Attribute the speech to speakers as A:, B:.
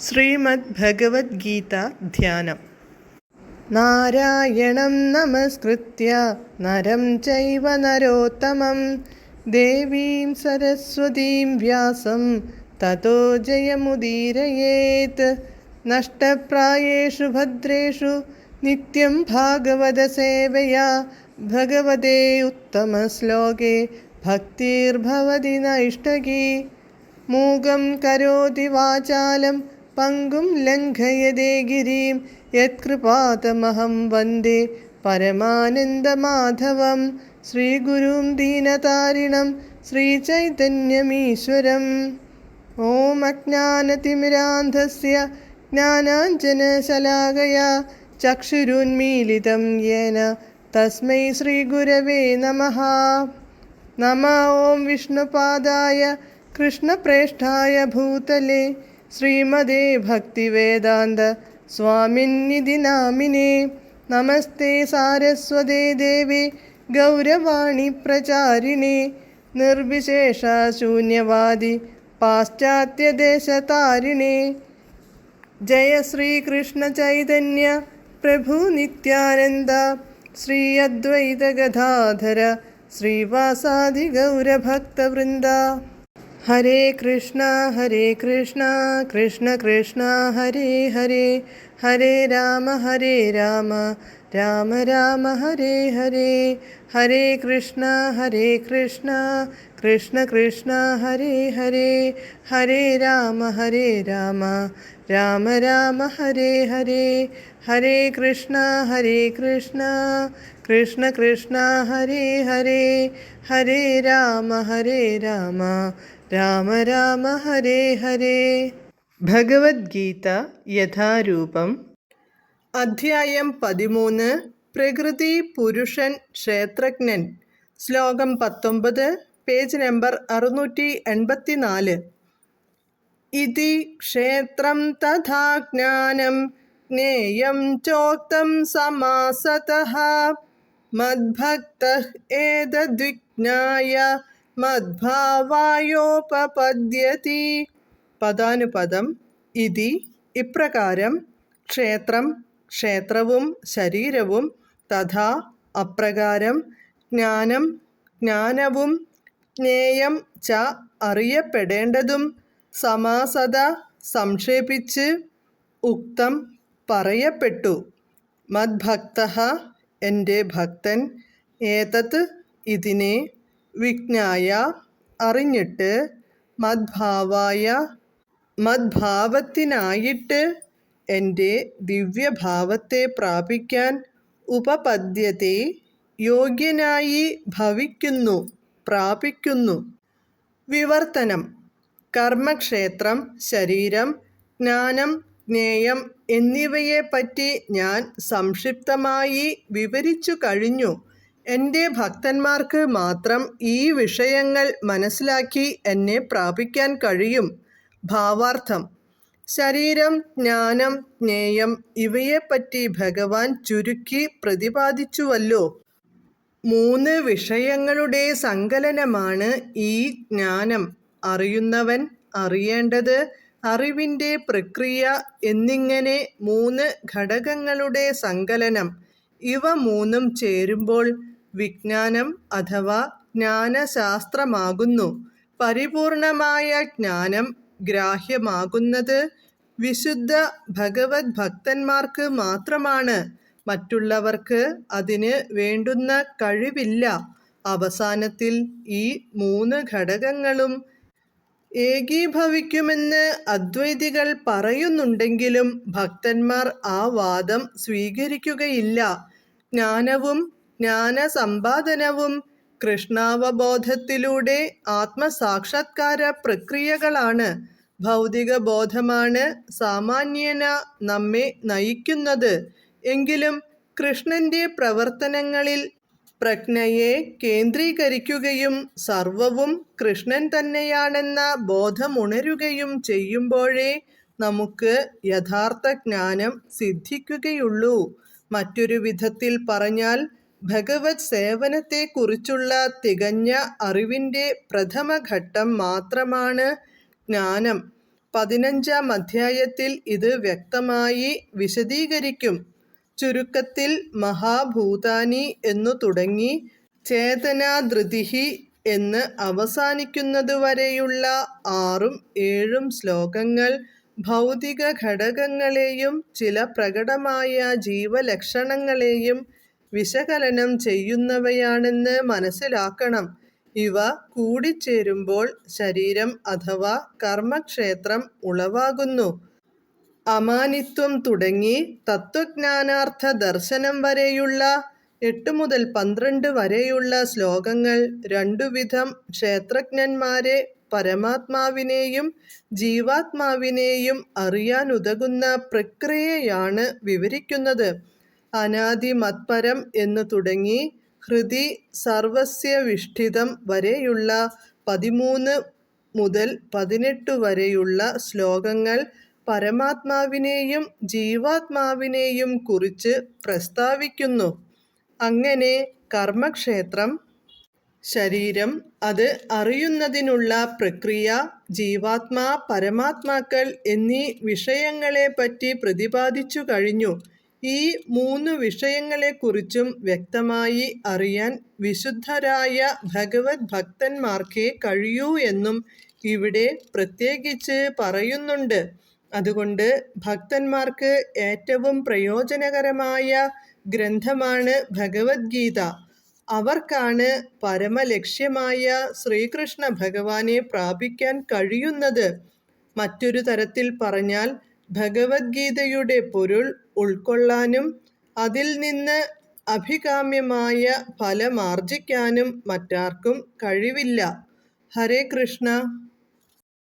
A: ശ്രീമദ് ഭഗവത്ഗീത ധ്യാനം. നാരായണം നമസ്കൃത്യ നരം ചൈവ നരോത്തമം ദേവീം സരസ്വതീം വ്യാസം തതോ ജയമുദീരയേത്. നഷ്ടപ്രായേഷു ഭദ്രേഷു നിത്യം ഭാഗവത സേവയാ ഭഗവതേ ഉത്തമശ്ലോകേ ഭക്തിർഭവതി നൈഷ്ടകീ. മൂകം കരോതി വാചാലം പങ്കും ലംഘയതേ ഗിരിം യത്കൃപാതമഹം വന്ദേ പരമാനന്ദമാധവം. ശ്രീഗുരും ദീനതാരിണം ശ്രീചൈതന്യമീശ്വരം. ഓം അജ്ഞാനതിമിരാന്ധസ്യ ജ്ഞാനാഞ്ജനശലാകയാ ചക്ഷുരുന്മീലിതം യേന തസ്മൈ ശ്രീഗുരവേ നമഃ. നമഃ ഓം വിഷ്ണുപാദായ കൃഷ്ണപ്രേഷ്ഠായ ഭൂതലേ ശ്രീമദേ ഭക്തിവേദാന്ത സ്വാമിന്നിധി നാമിനേ. നമസ്തേ സാരസ്വതേ ദേവേ ഗൗരവാണി പ്രചാരിണേ നിർവിശേഷ ശൂന്യവാദി പാശ്ചാത്യദേശതാരിണേ. ജയ ശ്രീകൃഷ്ണ ചൈതന്യ പ്രഭു നിത്യാനന്ദ ശ്രീ അദ്വൈത ഗദാധര ശ്രീവാസാദി ഗൗരഭക്തവൃന്ദ. ഹരേ കൃഷ്ണ കൃഷ്ണ കൃഷ്ണ ഹരേ ഹരേ, ഹരേ രാമ രാമ രാമ ഹരേ ഹരേ. ഹരേ കൃഷ്ണ കൃഷ്ണ കൃഷ്ണ ഹരേ ഹരേ, ഹരേ രാമ രാമ രാമ ഹരേ ഹരേ. ഹരേ കൃഷ്ണ കൃഷ്ണ ഹരേ ഹരേ, ഹരേ രാമ രാമ ഹരേ ഹരേ. ഭഗവത്ഗീത യഥാരൂപം. അധ്യായം 13. പ്രകൃതി പുരുഷൻ ക്ഷേത്രജ്ഞൻ. ശ്ലോകം 19, പേജ് നമ്പർ 684. ഇതി ക്ഷേത്രം തഥാ ജ്ഞാനം ജ്ഞേയം ചോക്തം സമാസതഃ മദ്ഭക്തഃ ഏതദ്വിജ്ഞായ മദ്ഭാവായോപപദ്യതി. പദാനുപദം. ഇതി ഇപ്രകാരം, ക്ഷേത്രം ക്ഷേത്രവും ശരീരവും, തഥാ അപ്രകാരം, ജ്ഞാനം ജ്ഞാനവും, ജ്ഞേയം ച അറിയപ്പെടേണ്ടതും, സമാസത സംക്ഷേപിച്ച്, ഉക്തം പറയപ്പെട്ടു. മദ്ഭക്തഃ എൻ്റെ ഭക്തൻ, ഏതത് ഇതിനെ, വിജ്ഞായ അറിഞ്ഞിട്ട്, മദ്ഭാവായ മദ്ഭാവത്തിനായിട്ട്, എൻ്റെ ദിവ്യഭാവത്തെ പ്രാപിക്കാൻ, ഉപപദ്യത്തെ യോഗ്യനായി ഭവിക്കുന്നു പ്രാപിക്കുന്നു. വിവർത്തനം. കർമ്മക്ഷേത്രം ശരീരം, ജ്ഞാനം ജ്ഞേയം എന്നിവയെപ്പറ്റി ഞാൻ സംക്ഷിപ്തമായി വിവരിച്ചു കഴിഞ്ഞു. എൻ്റെ ഭക്തന്മാർക്ക് മാത്രം ഈ വിഷയങ്ങൾ മനസ്സിലാക്കി എന്നെ പ്രാപിക്കാൻ കഴിയും. ഭാവാർത്ഥം. ശരീരം ജ്ഞാനം ജ്ഞേയം ഇവയെപ്പറ്റി ഭഗവാൻ ചുരുക്കി പ്രതിപാദിച്ചുവല്ലോ. 3 വിഷയങ്ങളുടെ സങ്കലനമാണ് ഈ ജ്ഞാനം. അറിയുന്നവൻ, അറിയേണ്ടത്, അറിവിൻ്റെ പ്രക്രിയ എന്നിങ്ങനെ 3 ഘടകങ്ങളുടെ സങ്കലനം. ഇവ 3ഉം ചേരുമ്പോൾ വിജ്ഞാനം അഥവാ ജ്ഞാനശാസ്ത്രമാകുന്നു. പരിപൂർണമായ ജ്ഞാനം ഗ്രാഹ്യമാകുന്നത് വിശുദ്ധ ഭഗവത് ഭക്തന്മാർക്ക് മാത്രമാണ്. മറ്റുള്ളവർക്ക് അതിന് വേണ്ടുന്ന കഴിവില്ല. അവസാനത്തിൽ ഈ 3 ഘടകങ്ങളും ഏകീഭവിക്കുമെന്ന് അദ്വൈതികൾ പറയുന്നുണ്ടെങ്കിലും ഭക്തന്മാർ ആ വാദം സ്വീകരിക്കുകയില്ല. ജ്ഞാനവും ജ്ഞാനസമ്പാദനവും കൃഷ്ണാവബോധത്തിലൂടെ ആത്മസാക്ഷാത്കാര പ്രക്രിയകളാണ്. ഭൗതിക ബോധമാണ് സാമാന്യേന നമ്മെ നയിക്കുന്നത്. എങ്കിലും കൃഷ്ണന്റെ പ്രവർത്തനങ്ങളിൽ പ്രജ്ഞയെ കേന്ദ്രീകരിക്കുകയും സർവവും കൃഷ്ണൻ തന്നെയാണെന്ന ബോധമുണരുകയും ചെയ്യുമ്പോഴേ നമുക്ക് യഥാർത്ഥ ജ്ഞാനം സിദ്ധിക്കുകയുള്ളൂ. മറ്റൊരു വിധത്തിൽ പറഞ്ഞാൽ, ഭഗവത് സേവനത്തെക്കുറിച്ചുള്ള തികഞ്ഞ അറിവിൻ്റെ പ്രഥമഘട്ടം മാത്രമാണ് ജ്ഞാനം. 15-ാം അധ്യായത്തിൽ ഇത് വ്യക്തമായി വിശദീകരിക്കും. ചുരുക്കത്തിൽ മഹാഭൂതാനി എന്നു തുടങ്ങി ചേതനാധൃതിഃ എന്ന് അവസാനിക്കുന്നതുവരെയുള്ള 6ഉം 7ഉം ശ്ലോകങ്ങൾ ഭൗതിക ഘടകങ്ങളെയും ചില പ്രകടമായ ജീവലക്ഷണങ്ങളെയും വിശകലനം ചെയ്യുന്നവയാണെന്ന് മനസ്സിലാക്കണം. ഇവ കൂടിച്ചേരുമ്പോൾ ശരീരം അഥവാ കർമ്മക്ഷേത്രം ഉളവാകുന്നു. അമാനിത്വം തുടങ്ങി തത്വജ്ഞാനാർത്ഥ ദർശനം വരെയുള്ള 8 മുതൽ 12 വരെയുള്ള ശ്ലോകങ്ങൾ രണ്ടുവിധം ക്ഷേത്രജ്ഞന്മാരെ പരമാത്മാവിനെയും ജീവാത്മാവിനെയും അറിയാനുതകുന്ന പ്രക്രിയയാണ് വിവരിക്കുന്നത്. അനാദി മത്പരം എന്നു തുടങ്ങി ഹൃദി സർവസ്യ വിഷ്ഠിതം വരെയുള്ള 13 മുതൽ 18 വരെയുള്ള ശ്ലോകങ്ങൾ പരമാത്മാവിനെയും ജീവാത്മാവിനെയും കുറിച്ച് പ്രസ്താവിക്കുന്നു. അങ്ങനെ കർമ്മക്ഷേത്രം, ശരീരം, അത് അറിയുന്നതിനുള്ള പ്രക്രിയ, ജീവാത്മാ, പരമാത്മാക്കൾ എന്നീ വിഷയങ്ങളെപ്പറ്റി പ്രതിപാദിച്ചു കഴിഞ്ഞു. ഈ 3 വിഷയങ്ങളെക്കുറിച്ചും വ്യക്തമായി അറിയാൻ വിശുദ്ധരായ ഭഗവത് ഭക്തന്മാർക്കേ കഴിയൂ എന്നും ഇവിടെ പ്രത്യേകിച്ച് പറയുന്നുണ്ട്. അതുകൊണ്ട് ഭക്തന്മാർക്ക് ഏറ്റവും പ്രയോജനകരമായ ഗ്രന്ഥമാണ് ഭഗവദ്ഗീത. അവർക്കാണ് പരമലക്ഷ്യമായ ശ്രീകൃഷ്ണ ഭഗവാനെ പ്രാപിക്കാൻ കഴിയുന്നത്. മറ്റൊരു തരത്തിൽ പറഞ്ഞാൽ ഭഗവദ്ഗീതയുടെ പൊരുൾ ഉൾക്കൊള്ളാനും അതിൽ നിന്ന് അഭികാമ്യമായ ഫലമാർജിക്കാനും മറ്റാർക്കും കഴിവില്ല. ഹരേ കൃഷ്ണ.